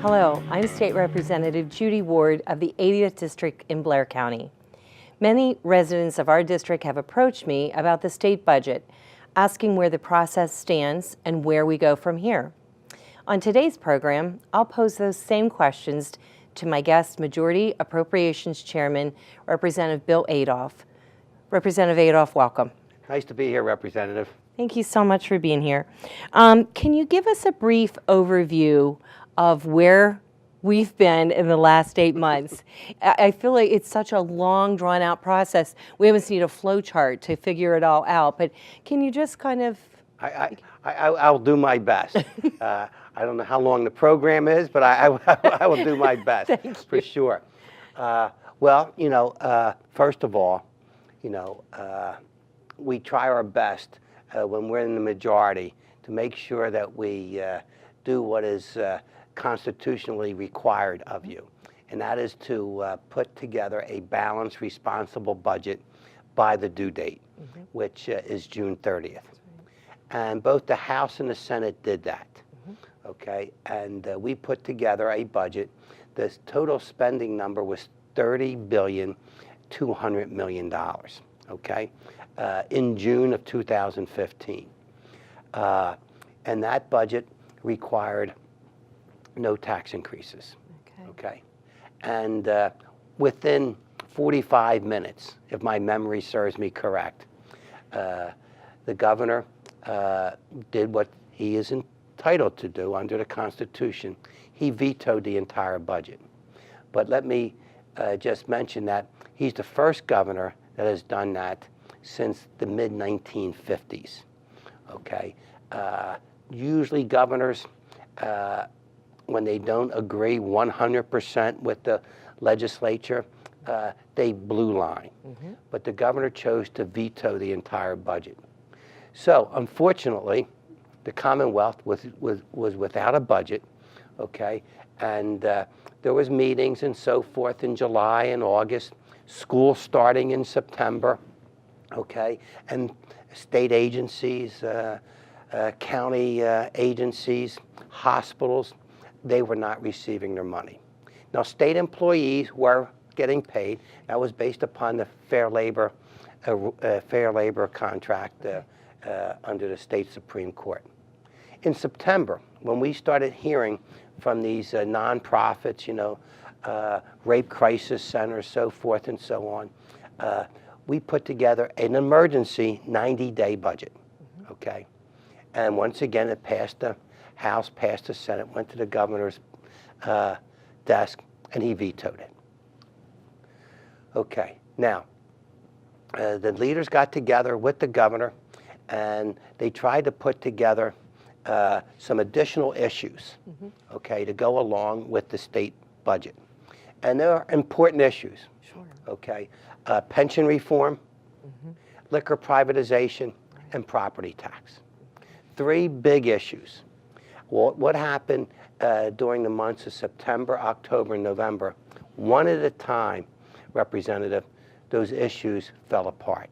Hello, I'm State Representative Judy Ward of the 80th District in Blair County. Many residents of our district have approached me about the state budget, asking where the process stands and where we go from here. On today's program, I'll pose those same questions to my guest, Majority Appropriations Chairman, Representative Bill Adolph. Representative Adolph, welcome. Nice to be here, Representative. Thank you so much for being here. Can you give us a brief overview of where we've been in the last 8 months? I feel like it's such a long, drawn-out process. We almost need a flow chart to figure it all out. But can you just kind of... I'll do my best. I don't know how long the program is, but I will do my best. Thank you. For sure. Well, first of all, we try our best when we're in the majority to make sure that we do what is constitutionally required of you, and that is to put together a balanced, responsible budget by the due date, which is June 30th. And both the House and the Senate did that, okay? And we put together a budget. The total spending number was $30.2 billion, okay, in June of 2015. And that budget required no tax increases, okay? And within 45 minutes, if my memory serves me correct, the governor did what he is entitled to do under the Constitution. He vetoed the entire budget. But let me just mention that he's the first governor that has done that since the mid-1950s, okay? Usually governors, when they don't agree 100% with the legislature, they blue line. But the governor chose to veto the entire budget. So, unfortunately, the Commonwealth was without a budget, okay? And there was meetings and so forth in July and August, school starting in September, okay? And state agencies, county agencies, hospitals, they were not receiving their money. Now, state employees were getting paid. That was based upon the Fair Labor contract under the state Supreme Court. In September, when we started hearing from these nonprofits, rape crisis centers, so forth and so on, we put together an emergency 90-day budget, okay? And once again, it passed the House, passed the Senate, went to the governor's desk, and he vetoed it. Okay, now, the leaders got together with the governor, and they tried to put together some additional issues, okay, to go along with the state budget. And there are important issues, okay? Pension reform, liquor privatization, and property tax. 3 big issues. Well, what happened during the months of September, October, and November, one at a time, Representative, those issues fell apart.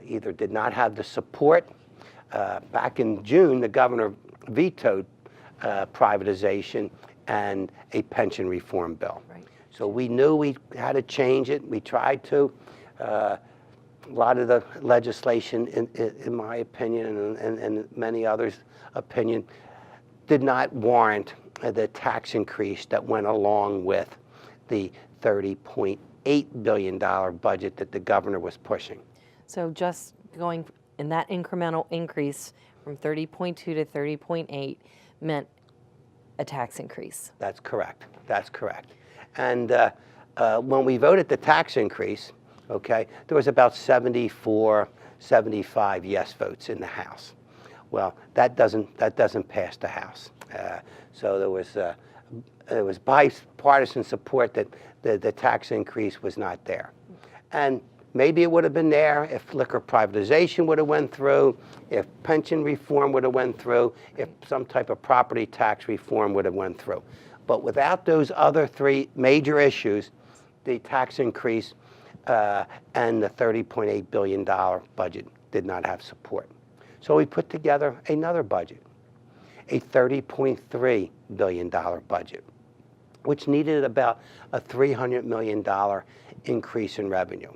Either did not have the support. Back in June, the governor vetoed privatization and a pension reform bill. So we knew we had to change it. We tried to. A lot of the legislation, in my opinion, and many others' opinion, did not warrant the tax increase that went along with the $30.8 billion budget that the governor was pushing. So just going in that incremental increase from 30.2 to 30.8 meant a tax increase. That's correct. That's correct. And when we voted the tax increase, okay, there was about 74, 75 yes votes in the House. Well, that doesn't pass the House. So there was bipartisan support that the tax increase was not there. And maybe it would have been there if liquor privatization would have went through, if pension reform would have went through, if some type of property tax reform would have went through. But without those other 3 major issues, the tax increase and the $30.8 billion budget did not have support. So we put together another budget, a $30.3 billion budget, which needed about a $300 million increase in revenue.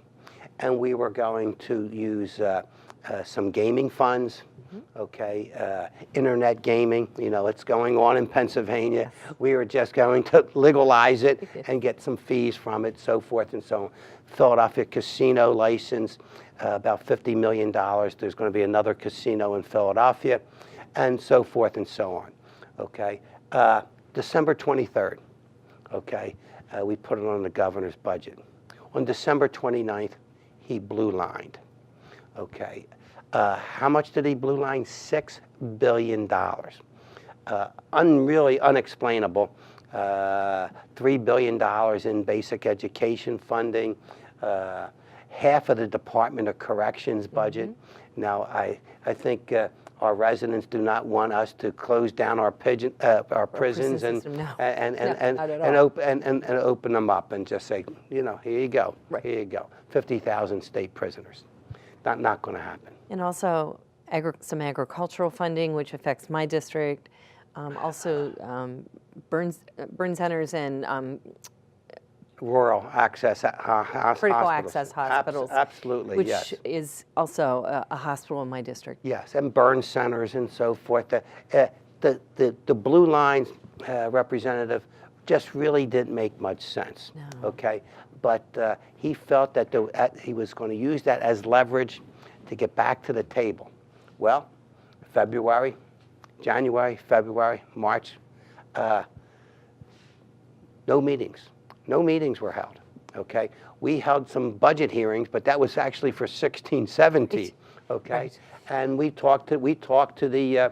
And we were going to use some gaming funds, okay, internet gaming, you know, it's going on in Pennsylvania. Yes. We were just going to legalize it and get some fees from it, so forth and so on. Philadelphia casino license, about $50 million. There's going to be another casino in Philadelphia, and so forth and so on, okay. December 23rd, okay, we put it on the governor's budget. On December 29th, he blue lined, okay. How much did he blue line? $6 billion. Really unexplainable. $3 billion in basic education funding, half of the Department of Corrections budget. Now, I think our residents do not want us to close down our prisons and open them up and just say, you know, here you go, here you go. 50,000 state prisoners. Not going to happen. And also some agricultural funding, which affects my district. Also burn centers and rural access critical hospitals. access hospitals. Absolutely, which yes. is also a hospital in my district. Yes, and burn centers and so forth. The blue lines representative just really didn't make much sense. No. Okay, but he felt that he was going to use that as leverage to get back to the table. Well, January, February, March, no meetings. No meetings were held, okay? We held some budget hearings, but that was actually for 16, 17, okay? Right. And we talked to the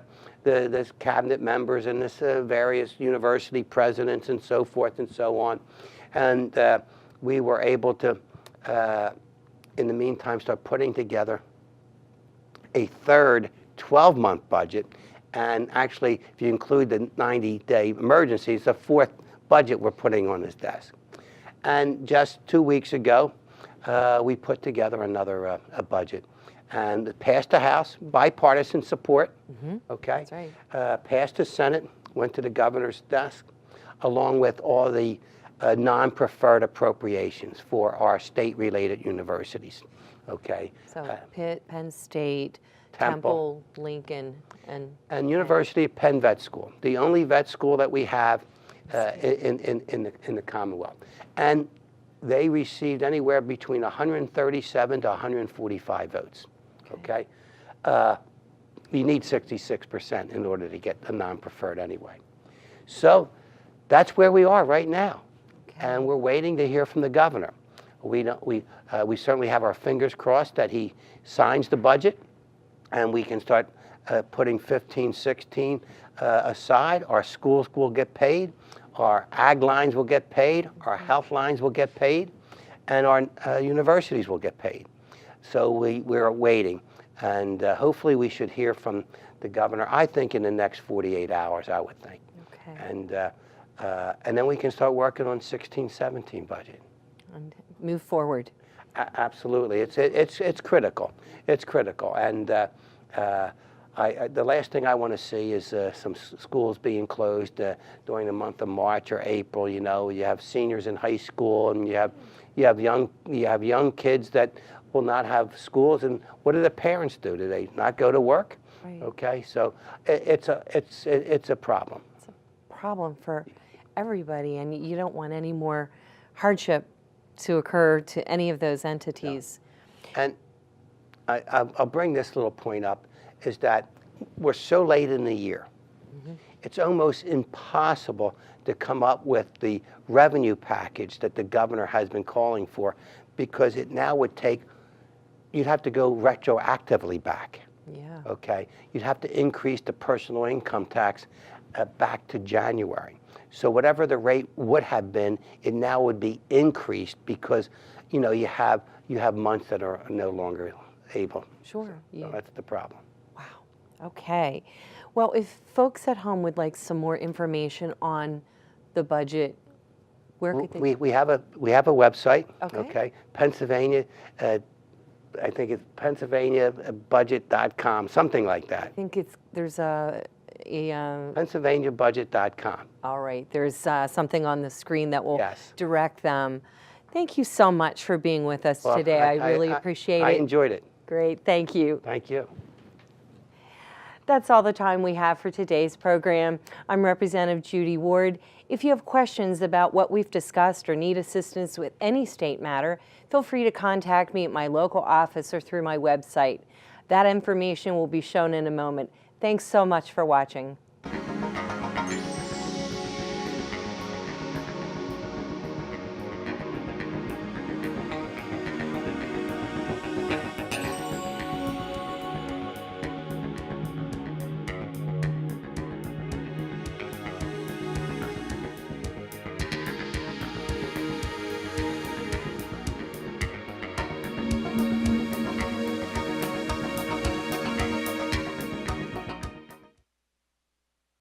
cabinet members and this various university presidents and so forth and so on. And we were able to, in the meantime, start putting together a third 12-month budget. And actually, if you include the 90-day emergency, it's the fourth budget we're putting on his desk. And just 2 weeks ago, we put together another a budget. And it passed the House, bipartisan support, okay? That's right. Passed the Senate, went to the governor's desk, along with all the non-preferred appropriations for our state-related universities, okay? So Pitt, Penn State, Temple, Lincoln, and University of Penn Vet School, the only vet school that we have in the Commonwealth. And they received anywhere between 137 to 145 votes, okay? You need 66% in order to get the non-preferred anyway. So that's where we are right now. Okay. And we're waiting to hear from the governor. We certainly have our fingers crossed that he signs the budget and we can start putting 15, 16 aside. Our schools will get paid. Our ag lines will get paid, our health lines will get paid, and our universities will get paid. So we're waiting, and hopefully we should hear from the governor, I think in the next 48 hours, I would think. Okay. And then we can start working on 16, 17 budget. And move forward. Absolutely, it's critical. It's critical, and the last thing I want to see is some schools being closed during the month of March or April. You know, you have seniors in high school, and you have young kids that will not have schools. And what do the parents do? Do they not go to work? Right. Okay, so it's a problem. It's a problem for everybody, and you don't want any more hardship to occur to any of those entities. No. And I'll bring this little point up. Is that we're so late in the year. It's almost impossible to come up with the revenue package that the governor has been calling for, because it now would take, you'd have to go retroactively back. Yeah. Okay? You'd have to increase the personal income tax back to January. So whatever the rate would have been, it now would be increased because, you know, you have months that are no longer able. Sure. So that's the problem. Okay. Well, if folks at home would like some more information on the budget, where could they? We have a website. Okay. Pennsylvania, I think it's PennsylvaniaBudget.com, something like that. I think there's a PennsylvaniaBudget.com. All right, there's something on the screen that will Yes. direct them. Thank you so much for being with us Well, today. I really appreciate I it. enjoyed it. Great, thank you. Thank you. That's all the time we have for today's program. I'm Representative Judy Ward. If you have questions about what we've discussed or need assistance with any state matter, feel free to contact me at my local office or through my website. That information will be shown in a moment. Thanks so much for watching.